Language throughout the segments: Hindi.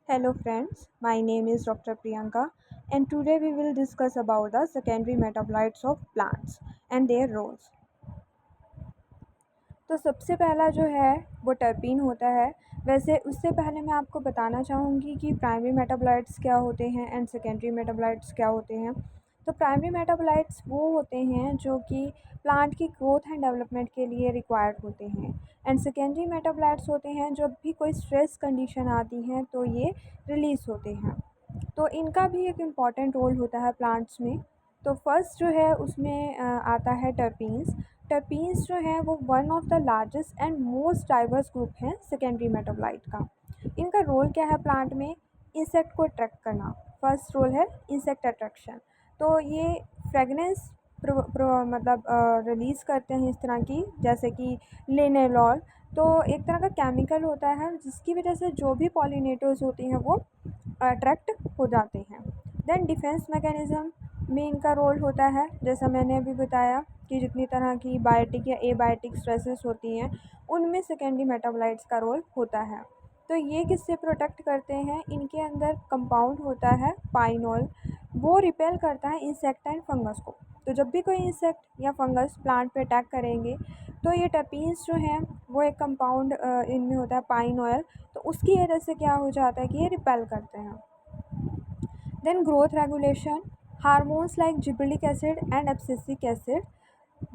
Hello friends, my name is Dr. Priyanka and today we will discuss about the secondary metabolites of plants and their roles। तो सबसे पहला जो है वो टर्पीन होता है। वैसे उससे पहले मैं आपको बताना चाहूँगी कि प्राइमरी मेटाबोलाइट्स क्या होते हैं एंड सेकेंडरी मेटाबोलाइट्स क्या होते हैं। तो प्राइमरी मेटाबोलाइट्स वो होते हैं जो कि प्लांट की ग्रोथ एंड डेवलपमेंट के लिए रिक्वायर्ड होते हैं एंड सेकेंडरी मेटाबोलाइट्स होते हैं जब भी कोई स्ट्रेस कंडीशन आती है तो ये रिलीज़ होते हैं। तो इनका भी एक इम्पॉर्टेंट रोल होता है प्लांट्स में। तो फर्स्ट जो है उसमें आता है टर्पीन्स। टर्पीन्स जो है वो one of the largest and most diverse group है सेकेंडरी मेटाबोलाइट का। इनका रोल क्या है प्लांट में? इंसेक्ट को अट्रैक्ट करना। फर्स्ट रोल है इंसेक्ट अट्रैक्शन। तो ये फ्रेगनेंस मतलब रिलीज़ करते हैं इस तरह की, जैसे कि लिनेलॉल। तो एक तरह का केमिकल होता है जिसकी वजह से जो भी पॉलिनेटर्स होते हैं वो अट्रैक्ट हो जाते हैं। देन डिफेंस मैकेनिज़्म में इनका रोल होता है, जैसा मैंने अभी बताया कि जितनी तरह की बायोटिक या एबायोटिक स्ट्रेसेस होती हैं उनमें सेकेंडरी मेटाबोलाइट्स का रोल होता है। तो ये किससे प्रोटेक्ट करते हैं? इनके अंदर कंपाउंड होता है पाइनॉल, वो रिपेल करता है इंसेक्ट एंड फंगस को। तो जब भी कोई इंसेक्ट या फंगस प्लांट पे अटैक करेंगे तो ये टर्पीन्स जो हैं वो एक कंपाउंड इनमें होता है पाइन ऑयल, तो उसकी वजह से क्या हो जाता है कि ये रिपेल करते हैं। Then growth regulation, hormones like gibberellic acid and abscisic acid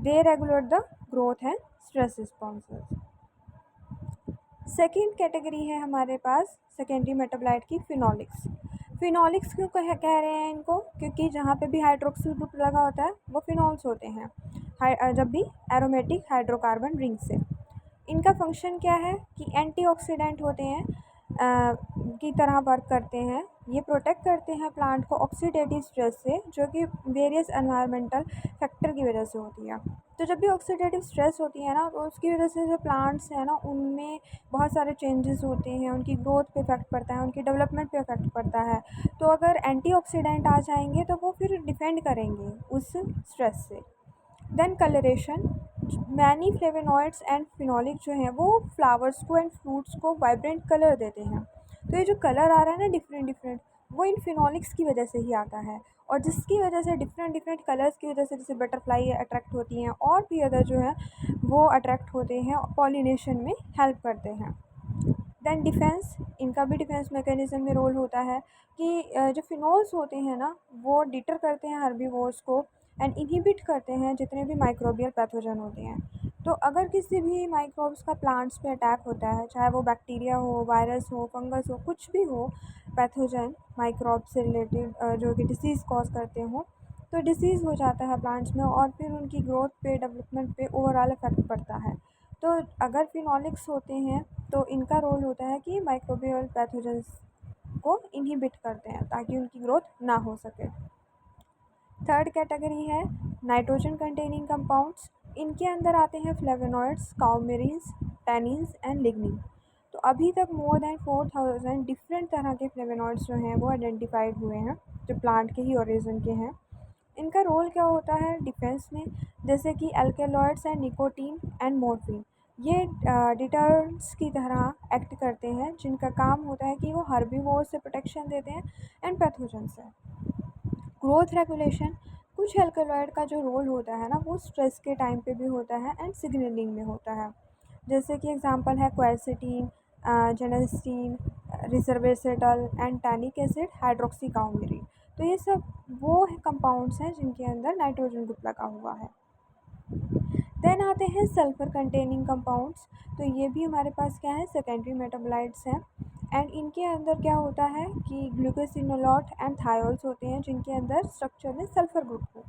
they regulate the growth and stress responses. Second category है हमारे पास सेकेंडरी मेटाबोलाइट की फिनॉलिक्स। फिनॉलिक्स क्यों कह रहे हैं इनको? क्योंकि जहाँ पे भी हाइड्रोक्सिल ग्रुप लगा होता है वो फिनॉल्स होते हैं, जब भी एरोमेटिक हाइड्रोकार्बन रिंग से। इनका फंक्शन क्या है कि एंटीऑक्सीडेंट होते हैं, की तरह वर्क करते हैं। ये प्रोटेक्ट करते हैं प्लांट को ऑक्सीडेटिव स्ट्रेस से, जो कि वेरियस एनवायरमेंटल फैक्टर की वजह से होती है। तो जब भी ऑक्सीडेटिव स्ट्रेस होती है ना तो उसकी वजह से जो प्लांट्स हैं ना उनमें बहुत सारे चेंजेस होते हैं, उनकी ग्रोथ पे इफेक्ट पड़ता है, उनकी डेवलपमेंट पे इफेक्ट पड़ता है। तो अगर एंटीऑक्सीडेंट आ जाएंगे तो वो फिर डिफेंड करेंगे उस स्ट्रेस से। Then coloration, many flavonoids and phenolic जो हैं वो फ्लावर्स को एंड फ्रूट्स को वाइब्रेंट कलर देते हैं। तो ये जो कलर आ रहा है ना डिफरेंट डिफरेंट, वो इन फिनोलिक्स की वजह से ही आता है, और जिसकी वजह से डिफरेंट डिफरेंट कलर्स की वजह से जैसे बटरफ्लाई अट्रैक्ट होती हैं और भी अदर जो है वो अट्रैक्ट होते हैं, पॉलिनेशन में हेल्प करते हैं। देन डिफेंस, इनका भी डिफेंस मैकेनिज्म में रोल होता है कि जो फिनोल्स होते हैं ना वो डिटर करते हैं हर्बीवोर्स को एंड इनहिबिट करते हैं जितने भी माइक्रोबियल पैथोजन होते हैं। तो अगर किसी भी माइक्रोब्स का प्लांट्स पे अटैक होता है, चाहे वो बैक्टीरिया हो, वायरस हो, फंगस हो, कुछ भी हो, पैथोजन माइक्रोब से रिलेटेड जो कि डिसीज़ कॉज करते हों, तो डिसीज़ हो जाता है प्लांट्स में और फिर उनकी ग्रोथ पे, डेवलपमेंट पे ओवरऑल इफेक्ट पड़ता है। तो अगर फिनोलिक्स होते हैं तो इनका रोल होता है कि माइक्रोबियल पैथोजेंस को इनहिबिट करते हैं ताकि उनकी ग्रोथ ना हो सके। थर्ड कैटेगरी है नाइट्रोजन कंटेनिंग कंपाउंड्स। इनके अंदर आते हैं फ्लेवोनॉइड्स, काउमेरिन्स, टैनिन्स एंड लिग्निन। तो अभी तक मोर देन 4000 डिफरेंट तरह के फ्लेवोनॉइड्स जो हैं वो आइडेंटिफाइड हुए हैं जो प्लांट के ही ओरिजिन के हैं। इनका रोल क्या होता है डिफेंस में? जैसे कि अल्केलॉइड्स एंड निकोटीन एंड मॉर्फिन, ये डिटर्जेंट्स की तरह एक्ट करते हैं, जिनका काम होता है कि वो हर्बीवोर से प्रोटेक्शन देते हैं एंड पैथोजन से। ग्रोथ रेगुलेशन, कुछ अल्कलॉइड का जो रोल होता है ना वो स्ट्रेस के टाइम पे भी होता है एंड सिग्नलिंग में होता है। जैसे कि एग्जांपल है क्वेरसेटीन, जेनेस्टीन, रिसर्वेसेटल एंड टैनिक एसिड, हाइड्रोक्सी काउमेरिन। तो ये सब वो कंपाउंड्स हैं जिनके अंदर नाइट्रोजन ग्रुप लगा हुआ है। देन आते हैं सल्फ़र कंटेनिंग कंपाउंड्स। तो ये भी हमारे पास क्या है? सेकेंडरी मेटाबोलाइट्स हैं एंड इनके अंदर क्या होता है कि ग्लूकोसिनोलॉट एंड थायोल्स होते हैं जिनके अंदर स्ट्रक्चर में सल्फ़र ग्रुप हो।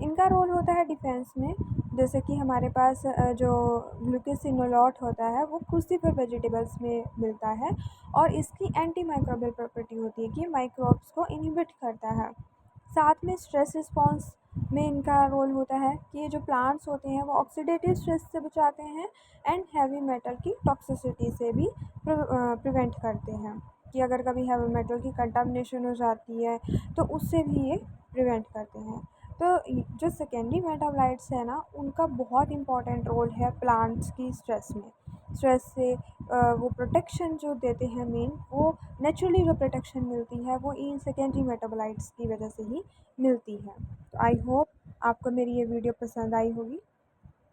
इनका रोल होता है डिफेंस में। जैसे कि हमारे पास जो ग्लूकोसिनोलॉट होता है वो क्रूसिफर वेजिटेबल्स में मिलता है और इसकी एंटी माइक्रोबियल प्रॉपर्टी होती है कि माइक्रोब्स को इनहिबिट करता है। साथ में स्ट्रेस रिस्पॉन्स में इनका रोल होता है कि ये जो प्लांट्स होते हैं वो ऑक्सीडेटिव स्ट्रेस से बचाते हैं एंड हैवी मेटल की टॉक्सिसिटी से भी प्रिवेंट करते हैं, कि अगर कभी हैवी मेटल की कंटामिनेशन हो जाती है तो उससे भी ये प्रिवेंट करते हैं। तो जो सेकेंडरी मेटाबोलाइट्स है ना उनका बहुत इंपॉर्टेंट रोल है प्लांट्स की स्ट्रेस में। स्ट्रेस से वो प्रोटेक्शन जो देते हैं मेन, वो नेचुरली जो प्रोटेक्शन मिलती है वो इन सेकेंडरी मेटाबोलाइट्स की वजह से ही मिलती है। तो आई होप आपको मेरी ये वीडियो पसंद आई होगी।